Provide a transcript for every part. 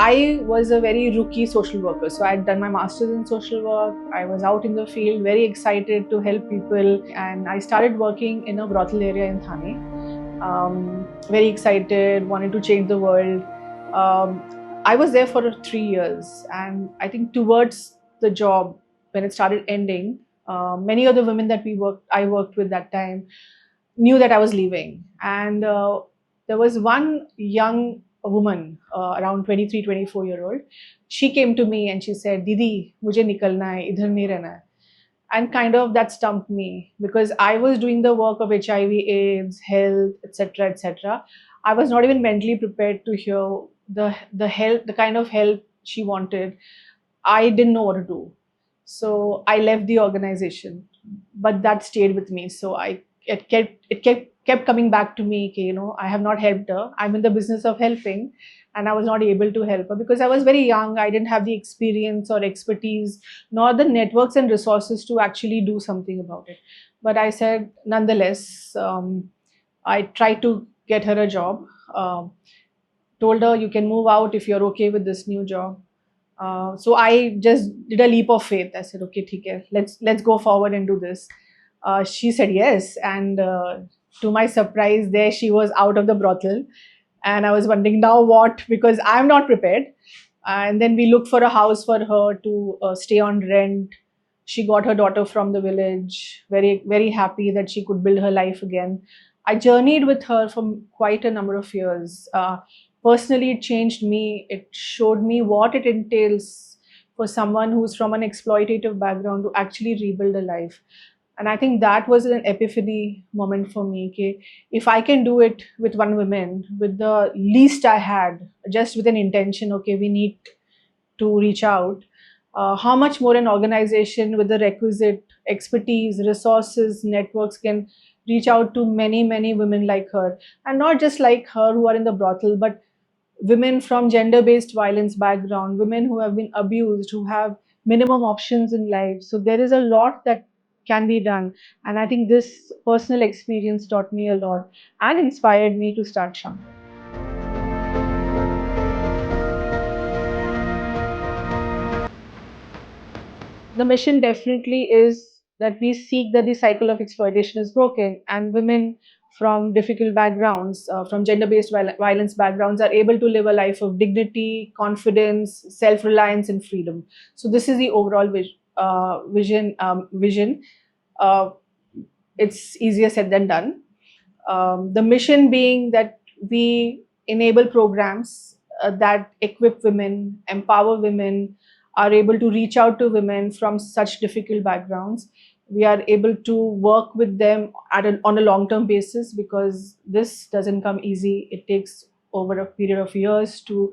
I was a very rookie social worker. So I had done my master's in social work. I was out in the field, very excited to help people. And I started working in a brothel area in Thane. Very excited, wanted to change the world. I was there for 3 years. And I think towards the job, when it started ending, many of the women that I worked with that time knew that I was leaving. And there was one young woman, around 23, 24-year-old. She came to me and she said, Didi, mujhe nikalna hai, idhar nahi rehna hai. And kind of that stumped me because I was doing the work of HIV, AIDS, health, etc., etc. I was not even mentally prepared to hear the help, the kind of help she wanted. I didn't know what to do. So I left the organization, but that stayed with me. So it kept coming back to me. I have not helped her. I'm in the business of helping, and I was not able to help her because I was very young. I didn't have the experience or expertise, nor the networks and resources to actually do something about it. But I said, nonetheless, I tried to get her a job. Told her, you can move out if you're okay with this new job. So I just did a leap of faith. I said, okay, theek hai, let's go forward and do this. She said yes, and to my surprise, there she was out of the brothel, and I was wondering now what, because I'm not prepared. And then we looked for a house for her to stay on rent. She got her daughter from the village, very, very happy that she could build her life again. I journeyed with her for quite a number of years. Personally, it changed me. It showed me what it entails for someone who's from an exploitative background to actually rebuild a life. And I think that was an epiphany moment for me. Okay, if I can do it with one woman, with the least I had, just with an intention, okay, we need to reach out. How much more an organization with the requisite expertise, resources, networks can reach out to many, many women like her, and not just like her who are in the brothel, but women from gender-based violence background, women who have been abused, who have minimum options in life. So there is a lot that can be done. And I think this personal experience taught me a lot and inspired me to start Sham. The mission definitely is that we seek that the cycle of exploitation is broken and women from difficult backgrounds, from gender-based violence backgrounds, are able to live a life of dignity, confidence, self-reliance, and freedom. So this is the overall vision. Uh, it's easier said than done. The mission being that we enable programs that equip women, empower women, are able to reach out to women from such difficult backgrounds. We are able to work with them on a long-term basis because this doesn't come easy. It takes over a period of years to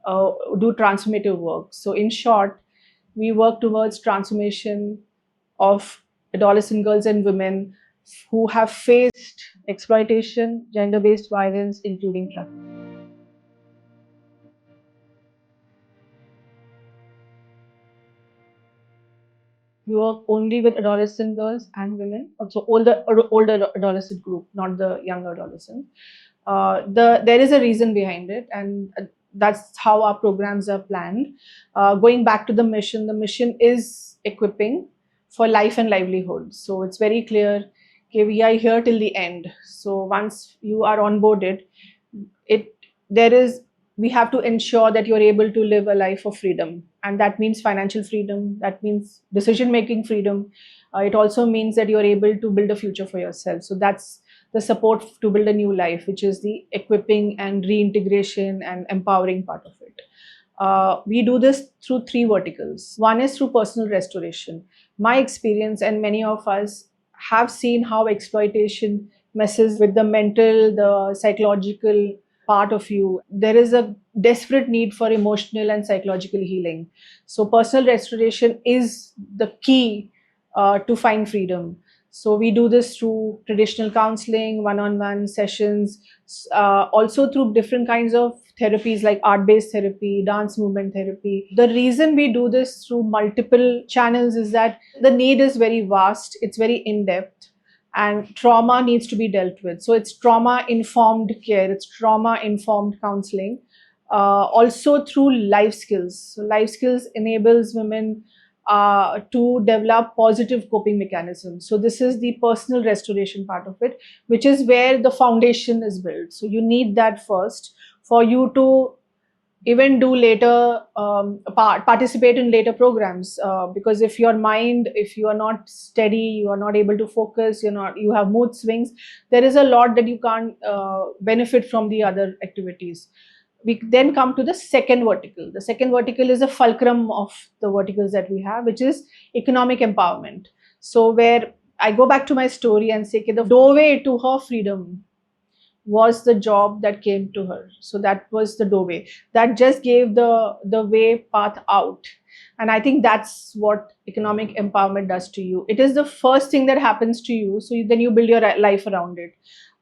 do transformative work. So in short, we work towards transformation of adolescent girls and women who have faced exploitation, gender-based violence, including trafficking. We work only with adolescent girls and women, also older adolescent group, not the younger adolescent. There is a reason behind it, and that's how our programs are planned. Going back to the mission is equipping for life and livelihood. So it's very clear, okay, we are here till the end. So once you are onboarded, it there is we have to ensure that you're able to live a life of freedom, and that means financial freedom, that means decision making freedom. It also means that you're able to build a future for yourself. So that's the support to build a new life, which is the equipping and reintegration and empowering part of it. We do this through three verticals. One is through personal restoration. My experience, and many of us have seen how exploitation messes with the mental, the psychological part of you. There is a desperate need for emotional and psychological healing. So personal restoration is the key to find freedom. So we do this through traditional counseling, one-on-one sessions, also through different kinds of therapies like art-based therapy, dance movement therapy. The reason we do this through multiple channels is that the need is very vast, it's very in-depth, and trauma needs to be dealt with. So it's trauma-informed care, it's trauma-informed counseling. also through life skills. So life skills enables women to develop positive coping mechanisms. So this is the personal restoration part of it, which is where the foundation is built. So you need that first for you to even do later, participate in later programs, because if your mind, if you are not steady, you are not able to focus, you have mood swings, there is a lot that you can't benefit from the other activities. We then come to the second vertical. The second vertical is a fulcrum of the verticals that we have, which is economic empowerment. So where I go back to my story and say, okay, the doorway to her freedom was the job that came to her. So that was the doorway that just gave the way path out. And I think that's what economic empowerment does to you. It is the first thing that happens to you, so then you build your life around it.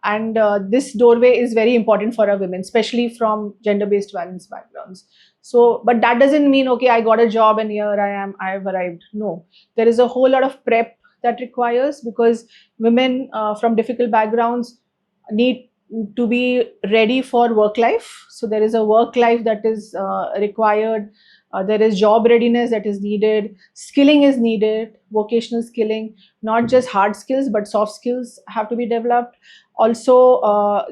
And this doorway is very important for our women, especially from gender-based violence backgrounds. So, but that doesn't mean, okay, I got a job and here I am, I have arrived. No, there is a whole lot of prep that requires, because women from difficult backgrounds need to be ready for work life. So there is a work life that is required. There is job readiness that is needed. Skilling is needed, vocational skilling, not just hard skills, but soft skills have to be developed. Also,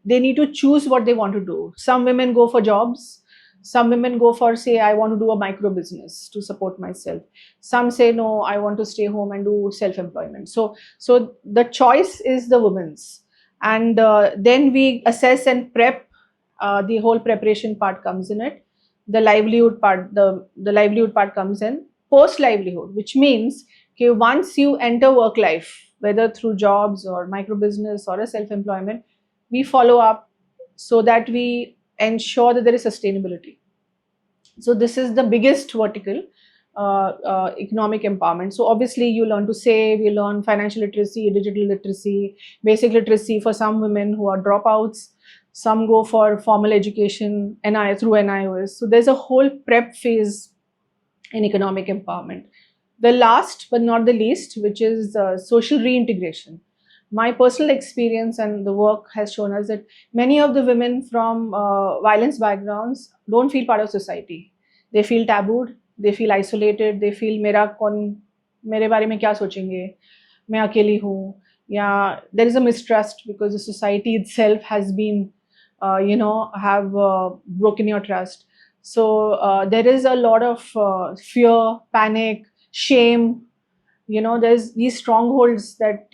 they need to choose what they want to do. Some women go for jobs. Some women go for, say, I want to do a micro business to support myself. Some say, no, I want to stay home and do self-employment. So the choice is the woman's. And then we assess and prep. The whole preparation part comes in it. The livelihood part, the livelihood part comes in post livelihood, which means, okay, once you enter work life, whether through jobs or micro business or a self employment, we follow up so that we ensure that there is sustainability. So this is the biggest vertical, economic empowerment. So obviously you learn to save, you learn financial literacy, digital literacy, basic literacy for some women who are dropouts. Some go for formal education through NIOS. So there's a whole prep phase in economic empowerment. The last but not the least, which is social reintegration. My personal experience and the work has shown us that many of the women from violence backgrounds don't feel part of society. They feel tabooed, they feel isolated, they feel मेरे बारे में क्या सोचेंगे, मैं अकेली हूँ, या there is a mistrust because the society itself has been, have broken your trust. So there is a lot of fear, panic, shame. There's these strongholds that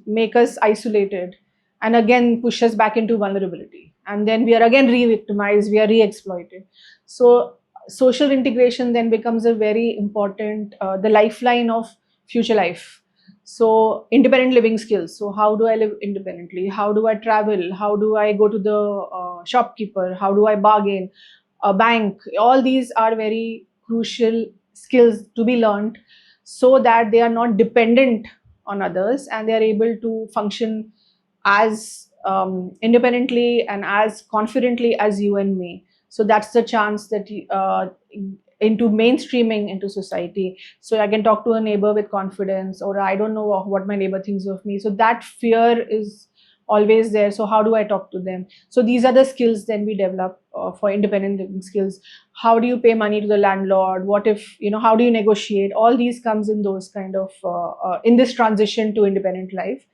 make us isolated, and again push us back into vulnerability, and then we are again re-victimized, we are re-exploited. So social integration then becomes a very important, the lifeline of future life. So independent living skills. So how do I live independently? How do I travel? How do I go to the shopkeeper? How do I bargain? A bank? All these are very crucial skills to be learned, so that they are not dependent on others and they are able to function as independently and as confidently as you and me. So that's the chance that into mainstreaming into society. So I can talk to a neighbor with confidence, or I don't know what my neighbor thinks of me. So that fear is always there. So how do I talk to them? So these are the skills then we develop for independent living skills. How do you pay money to the landlord? What if, how do you negotiate? All these comes in those kind of, in this transition to independent life.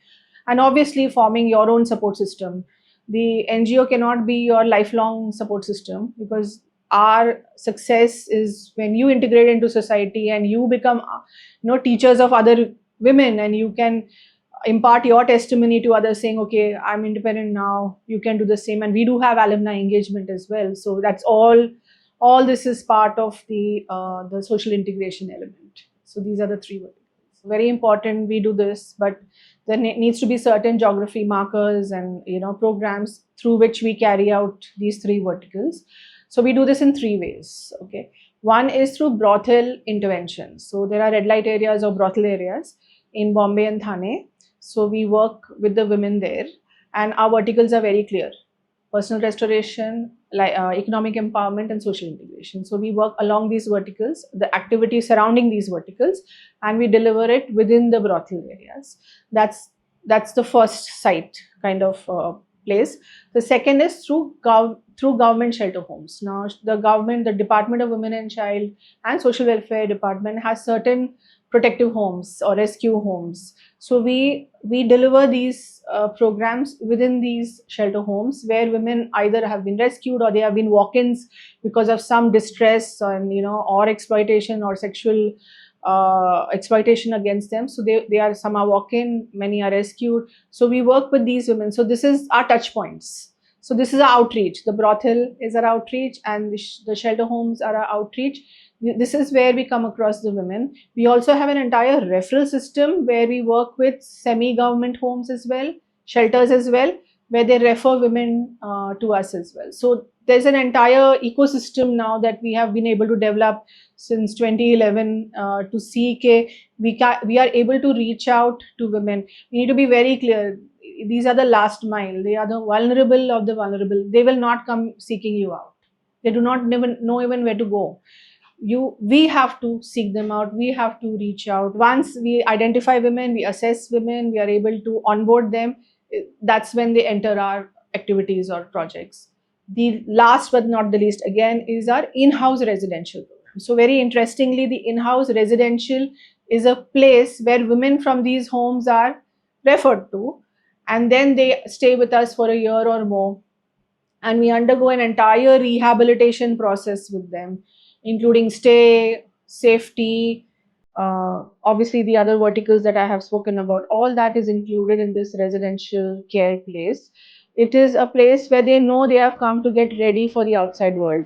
And obviously forming your own support system. The NGO cannot be your lifelong support system, because our success is when you integrate into society and you become, teachers of other women, and you can impart your testimony to others saying, okay, I'm independent now, you can do the same. And we do have alumni engagement as well. So that's all this is part of the social integration element. So these are the three verticals. Very important we do this, but there needs to be certain geography markers and programs through which we carry out these three verticals. So we do this in three ways. Okay, one is through brothel intervention. So there are red light areas or brothel areas in Bombay and Thane. So we work with the women there, and our verticals are very clear: personal restoration, economic empowerment, and social integration. So we work along these verticals, the activities surrounding these verticals, and we deliver it within the brothel areas. That's the first site kind of place. The second is through through government shelter homes. Now, the government, the Department of Women and Child and Social Welfare Department has certain protective homes or rescue homes. So we deliver these programs within these shelter homes where women either have been rescued or they have been walk-ins because of some distress and or exploitation or sexual exploitation against them. So they are, some are walk-in, many are rescued. So we work with these women. So this is our touch points. So this is our outreach. The brothel is our outreach, and the shelter homes are our outreach. This is where we come across the women. We also have an entire referral system where we work with semi-government homes as well, shelters as well, where they refer women to us as well. So there's an entire ecosystem now that we have been able to develop since 2011 to see that we are able to reach out to women. We need to be very clear. These are the last mile. They are the vulnerable of the vulnerable. They will not come seeking you out. They do not even know even where to go. We have to seek them out. We have to reach out. Once we identify women, we assess women, we are able to onboard them. That's when they enter our activities or projects. The last but not the least, again, is our in-house residential program. So very interestingly, the in-house residential is a place where women from these homes are referred to, and then they stay with us for a year or more, and we undergo an entire rehabilitation process with them, including stay, safety, obviously the other verticals that I have spoken about. All that is included in this residential care place. It is a place where they know they have come to get ready for the outside world.